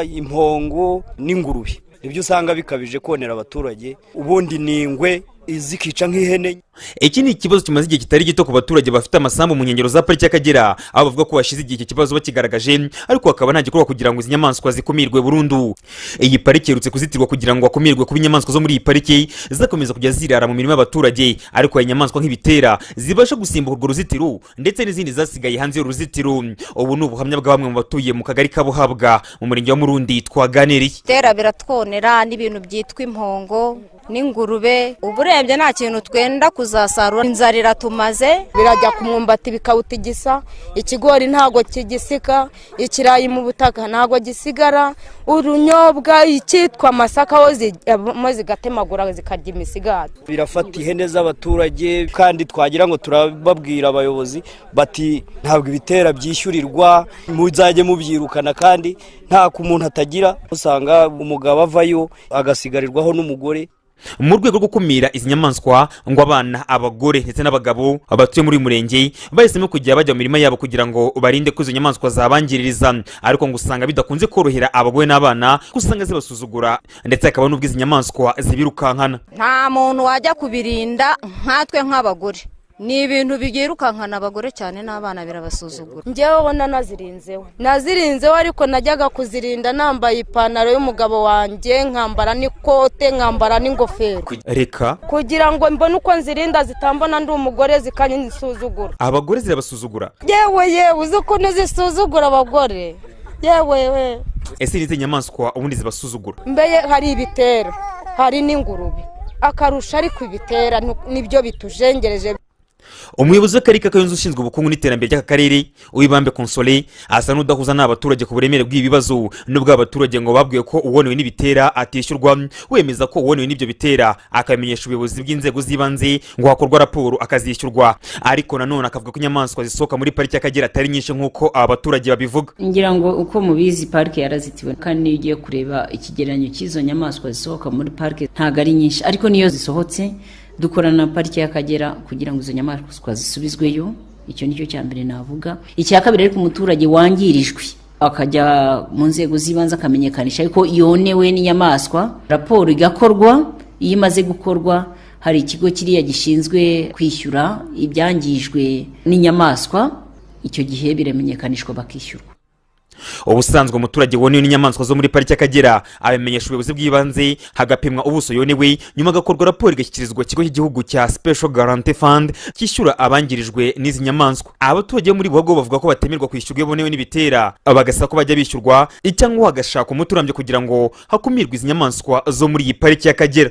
impongo n'ingurube ibyo usanga bikabije konera abaturage, ubundi ningwe izikica nk'ihene. Iki ni ikibazo kimaze igihe kitari gito ku baturage bafite amasambu mu nkengero za pariki y'Akagera, aho bavuga ko bashize igihe iki kibazo bakigaragaje ariko hakaba nta gikorwa kugira ngo izi nyamaswa zikumirwe burundu. Iyi pariki yerutse kuzitirwa kugira ngo hakumirwe kuba inyamaswa zo muri iyi pariki zakomeza kujya zirara mu mirimo y'abaturage, ariko iyi nyamaswa nk'ibitera zibasha gusimbuka urwo ruzitiro ndetse n'izindi zasigaye hanze y'uruzitiro. Ubu ni ubuhamya bwa bamwe mu batuye mu kagari ka Buhabwa mu murenge wa Murundi twaganiriye. Ibitera biratwonera n'ibintu byitwa impongo n'ingurube, uburebye nta kintu twenda kuzasarura, inzara iratumaze, birajya ku mwumbati bikawutigisa, ikigori ntago kigisika, ikirayi mu butaka ntago gisigara, urunyobwa icyitwa amasaka ho zigatemagura zikarya imisigati. Birafata ihene z'abaturage kandi twagira ngo turababwira abayobozi bati ntabwo ibitera byishyurirwa, muzajye mubyirukana kandi nta ku muntu atagira, usanga umugabo avayo agasigarirwaho n'umugore. Mu rwego rwo gukumira izi nyamaswa ngo abana, abagore ndetse n'abagabo abatuye muri uyu murenge bahisemo kujya bajya mu mirima yabo kugira ngo barinde ko izo nyamaswa zabangiririza, ariko ngo usanga bidakunze korohera abagore n'abana, usanga zibasuzugura ndetse hakaba n'ubwo izi nyamaswa zibirukankana. Nta muntu wajya kubirinda nkatwe nk'abagore, ni ibintu bigirukankana abagore cyane n'abana birabasuzugura. Njyewe ubona nazirinzeho ariko najyaga kuzirinda nambaye ipantaro y'umugabo wanjye, nkambara n'ikote, nkambara n'ingofero, reka kugira ngo mbone uko nzirinda zitambona ndi umugore zikanyisuzugura. Abagore zirabasuzugura? Yewe uzi ukuntu zisuzugura abagore, yewe. Ese izi nyamaswa ubundi zibasuzugura? Mbeye hari ibitera, hari n'ingurube, akarusha ariko ibitera nibyo bitujengereje. Umuyobozi w'akarere ka Kayonza ushinzwe ubukungu n'iterambere ry'aka karere Uwibambe Console asa n'udahuza n'abaturage ku buremere bw'ibibazo, nubwo abaturage ngo babwiye ko uwonewe n'ibitera atishyurwa, wemeza ko uwonewe n'ibyo bitera akamenyesha ubuyobozi bw'inzego z'ibanze ngo hakorwa raporo akazishyurwa, ariko nanone akavuga ko inyamaswa zisohoka muri pariki y'Akagera atari nyinshi nk'uko abaturage babivuga. Ngira ngo uko mubizi pariki yarazitiwe kandi niyo ugiye kureba ikigereranyo cy'izo nyamaswa zisohoka muri pariki ntago ari nyinshi, ariko niyo zisohotse dukorana na pariki y'Akagera kugira ngo izo nyamaswa zisubizweyo. Icyo nicyo cya mbere navuga. Icya kabiri ariko umuturage wangirijwe akajya mu nzego z'ibanze akamenyekanisha ariko yonewe n'inyamaswa, raporo igakorwa. Iyo imaze gukorwa hari ikigo kiriya gishinzwe kwishyura ibyangijwe n'inyamaswa, icyo gihe biramenyekanishwa bakishyurwa. Ubusanzwe umuturage wonewe n'inyamaswa zo muri pariki y'Akagera abimenyesha ubuyobozi bw'ibanze, hagapimwa ubuso yonewe, nyuma agakorwa raporo igashyikirizwa ikigo cy'igihugu cya Special Guarantee Fund cyishyura abangirijwe n'izi nyamaswa. Abaturage muri Buhabwa bavuga ko batemerwa kwishyurwa iyo bonewe n'ibitera, bagasaba ko bajya bishyurwa cyangwa hagashaka umuti urambye kugira ngo hakumirwe izi nyamaswa zo muri iyi pariki y'Akagera.